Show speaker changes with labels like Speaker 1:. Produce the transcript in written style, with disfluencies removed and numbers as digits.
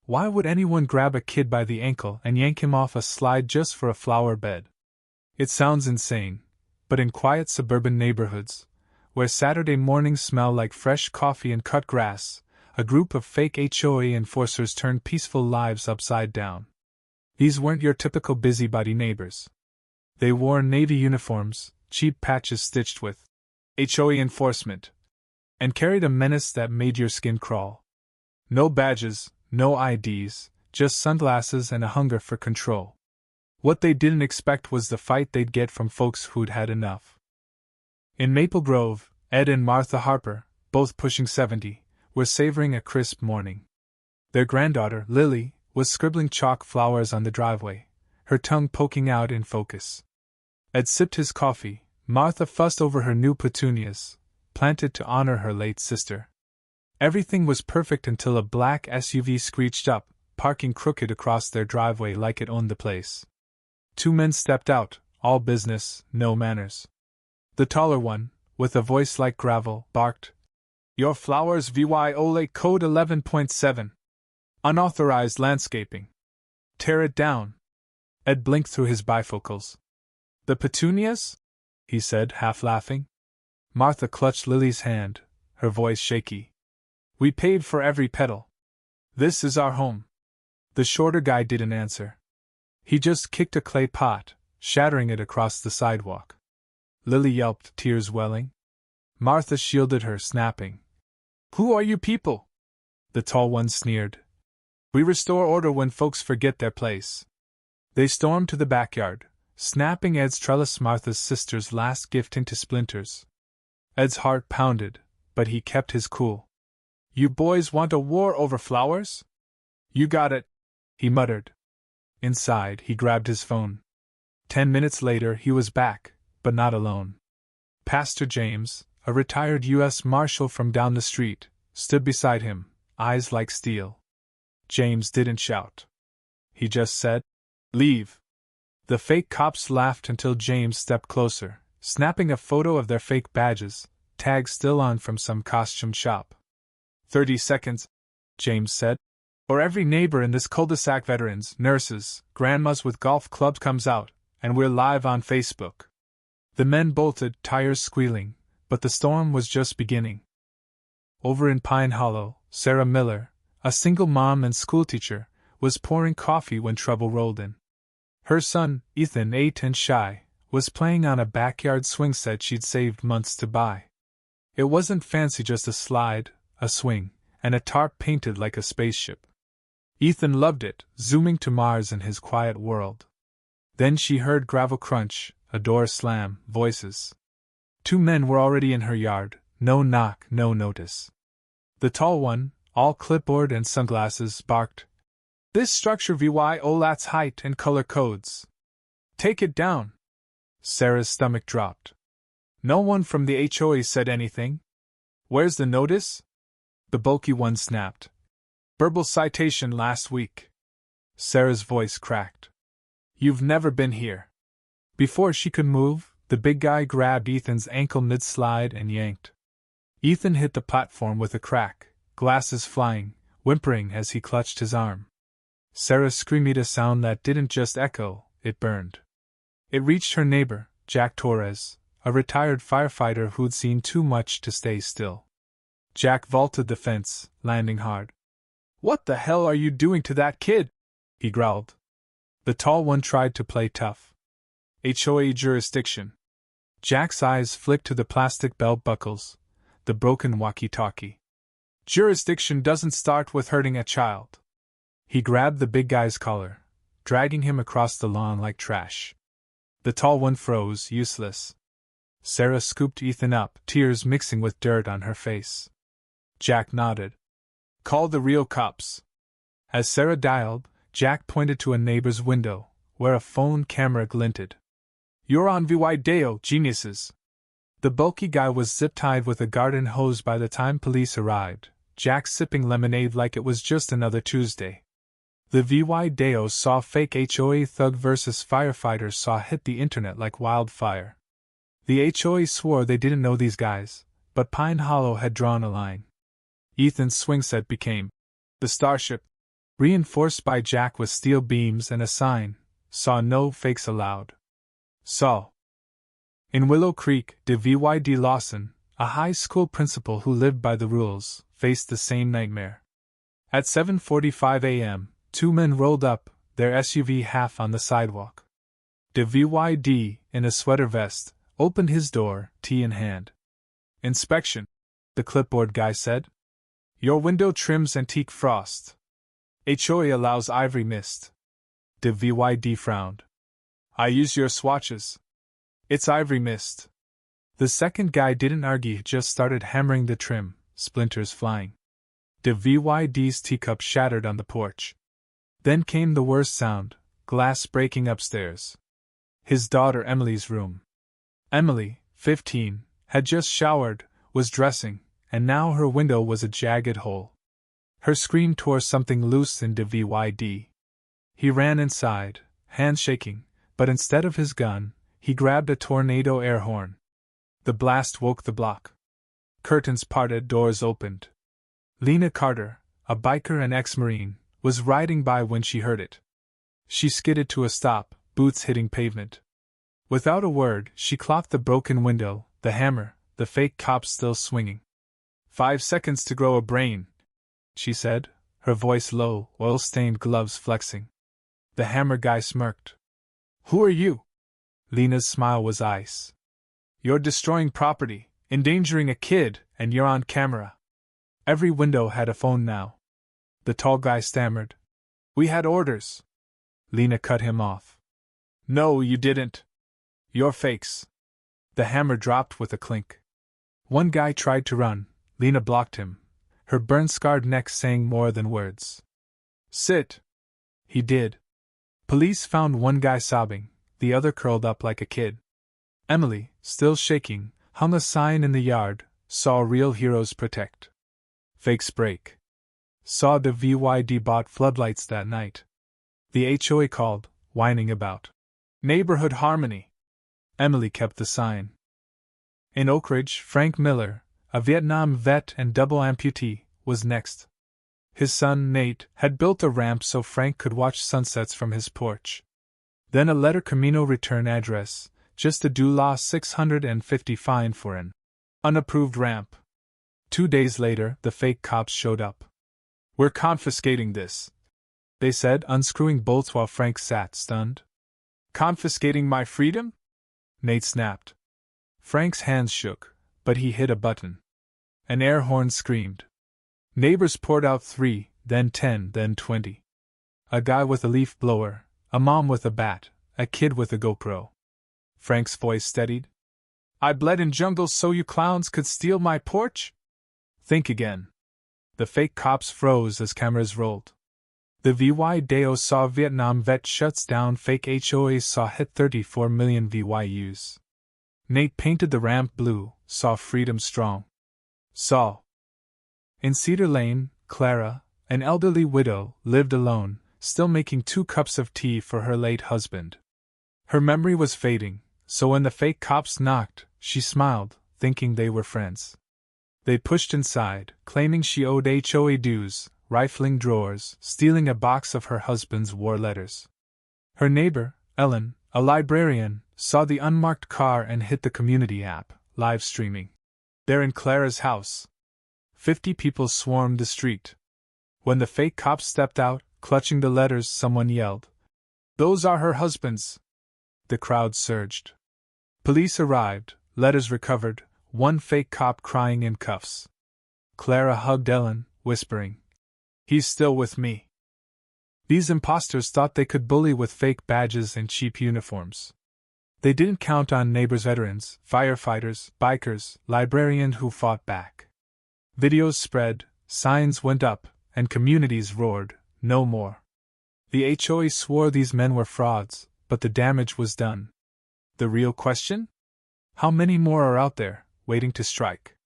Speaker 1: Why would anyone grab a kid by the ankle and yank him off a slide just for a flower bed? It sounds insane, but in quiet suburban neighborhoods, where Saturday mornings smell like fresh coffee and cut grass, a group of fake HOA enforcers turned peaceful lives upside down. These weren't your typical busybody neighbors. They wore navy uniforms, cheap patches stitched with HOA enforcement, and carried a menace that made your skin crawl. No badges, no IDs, just sunglasses and a hunger for control. What they didn't expect was the fight they'd get from folks who'd had enough. In Maple Grove, Ed and Martha Harper, both pushing 70, were savoring a crisp morning. Their granddaughter, Lily, was scribbling chalk flowers on the driveway, her tongue poking out in focus. Ed sipped his coffee. Martha fussed over her new petunias, planted to honor her late sister. Everything was perfect until a black SUV screeched up, parking crooked across their driveway like it owned the place. Two men stepped out, all business, no manners. The taller one, with a voice like gravel, barked, "Your flowers viola code 11.7. Unauthorized landscaping. Tear it down." Ed blinked through his bifocals. "The petunias?" he said, half laughing. Martha clutched Lily's hand, her voice shaky. "We paid for every petal. This is our home." The shorter guy didn't answer. He just kicked a clay pot, shattering it across the sidewalk. Lily yelped, tears welling. Martha shielded her, snapping, "Who are you people?" The tall one sneered. "We restore order when folks forget their place." They stormed to the backyard, snapping Ed's trellis, Martha's sister's last gift, into splinters. Ed's heart pounded, but he kept his cool. "You boys want a war over flowers? You got it," he muttered. Inside, he grabbed his phone. 10 minutes later, he was back, but not alone. Pastor James, a retired U.S. Marshal from down the street, stood beside him, eyes like steel. James didn't shout. He just said, "Leave." The fake cops laughed until James stepped closer, snapping a photo of their fake badges, tags still on from some costume shop. 30 seconds, James said, or every neighbor in this cul-de-sac, veterans, nurses, grandmas with golf clubs, comes out, and we're live on Facebook. The men bolted, tires squealing, but the storm was just beginning. Over in Pine Hollow, Sarah Miller, a single mom and schoolteacher, was pouring coffee when trouble rolled in. Her son, Ethan, 8 and shy, was playing on a backyard swing set she'd saved months to buy. It wasn't fancy, just a slide, a swing, and a tarp painted like a spaceship. Ethan loved it, zooming to Mars in his quiet world. Then she heard gravel crunch, a door slam, voices. 2 men were already in her yard, no knock, no notice. The tall one, all clipboard and sunglasses, barked, "This structure violates height and color codes. Take it down." Sarah's stomach dropped. "No one from the HOA said anything. Where's the notice?" The bulky one snapped. "Verbal citation last week." Sarah's voice cracked. "You've never been here." Before she could move, the big guy grabbed Ethan's ankle mid-slide and yanked. Ethan hit the platform with a crack, glasses flying, whimpering as he clutched his arm. Sarah screamed a sound that didn't just echo, it burned. It reached her neighbor, Jack Torres, a retired firefighter who'd seen too much to stay still. Jack vaulted the fence, landing hard. "What the hell are you doing to that kid?" he growled. The tall one tried to play tough. "HOA jurisdiction." Jack's eyes flicked to the plastic belt buckles, the broken walkie-talkie. "Jurisdiction doesn't start with hurting a child." He grabbed the big guy's collar, dragging him across the lawn like trash. The tall one froze, useless. Sarah scooped Ethan up, tears mixing with dirt on her face. Jack nodded. "Call the real cops." As Sarah dialed, Jack pointed to a neighbor's window, where a phone camera glinted. "You're on video, geniuses." The bulky guy was zip-tied with a garden hose by the time police arrived, Jack sipping lemonade like it was just another Tuesday. The videos saw fake HOA thug versus firefighters saw hit the internet like wildfire. The HOA swore they didn't know these guys, but Pine Hollow had drawn a line. Ethan's swing set became the Starship. reinforced by jack with steel beams and a sign, "Saw no fakes allowed." Saw. In Willow Creek, D.V.Y.D. Lawson, a high school principal who lived by the rules, faced the same nightmare. At 7:45 a.m., two men rolled up, their SUV half on the sidewalk. D.V.Y.D., in a sweater vest, opened his door, tea in hand. "Inspection," the clipboard guy said. "Your window trims antique frost. HOA allows ivory mist." D.V.Y.D. frowned. "I use your swatches. It's ivory mist." The second guy didn't argue, just started hammering the trim, splinters flying. D.V.Y.D.'s teacup shattered on the porch. Then came the worst sound, glass breaking upstairs. His daughter Emily's room. Emily, 15, had just showered, was dressing, and now her window was a jagged hole. Her scream tore something loose in D.V.Y.D. He ran inside, hands shaking, but instead of his gun, he grabbed a tornado air horn. The blast woke the block. Curtains parted, doors opened. Lena Carter, a biker and ex-Marine, was riding by when she heard it. She skidded to a stop, boots hitting pavement. Without a word, she clocked the broken window, the hammer, the fake cop still swinging. 5 seconds to grow a brain," she said, her voice low, oil-stained gloves flexing. The hammer guy smirked. "Who are you?" Lena's smile was ice. "You're destroying property, endangering a kid, and you're on camera." Every window had a phone now. The tall guy stammered. "We had orders." Lena cut him off. "No, you didn't. You're fakes." The hammer dropped with a clink. One guy tried to run. Lena blocked him, her burn-scarred neck saying more than words. "Sit." He did. Police found one guy sobbing, the other curled up like a kid. Emily, still shaking, hung a sign in the yard, "Saw real heroes protect. Fakes break." Saw D.V.Y.D. bought floodlights that night. The HOA called, whining about neighborhood harmony. Emily kept the sign. In Oak Ridge, Frank Miller, a Vietnam vet and double amputee, was next. His son, Nate, had built a ramp so Frank could watch sunsets from his porch. Then a letter Camino return address, just a $650 fine for an unapproved ramp. 2 days later, the fake cops showed up. "We're confiscating this," they said, unscrewing bolts while Frank sat stunned. "Confiscating my freedom?" Nate snapped. Frank's hands shook, but he hit a button. An air horn screamed. Neighbors poured out 3, then 10, then 20. A guy with a leaf blower, a mom with a bat, a kid with a GoPro. Frank's voice steadied. "I bled in jungles so you clowns could steal my porch? Think again." The fake cops froze as cameras rolled. The VY-DAO saw Vietnam vet shuts down fake HOAs saw hit 34 million VYUs. Nate painted the ramp blue, saw freedom strong. Saw. In Cedar Lane, Clara, an elderly widow, lived alone, still making 2 cups of tea for her late husband. Her memory was fading, so when the fake cops knocked, she smiled, thinking they were friends. They pushed inside, claiming she owed HOA dues, rifling drawers, stealing a box of her husband's war letters. Her neighbor, Ellen, a librarian, saw the unmarked car and hit the community app, live streaming. "They're in Clara's house." 50 people swarmed the street. When the fake cops stepped out, clutching the letters, someone yelled, "Those are her husbands!" The crowd surged. Police arrived, letters recovered, one fake cop crying in cuffs. Clara hugged Ellen, whispering, "He's still with me." These imposters thought they could bully with fake badges and cheap uniforms. They didn't count on neighbors, veterans, firefighters, bikers, librarians who fought back. Videos spread, signs went up, and communities roared, "No more." The HOA swore these men were frauds, but the damage was done. The real question? How many more are out there, waiting to strike?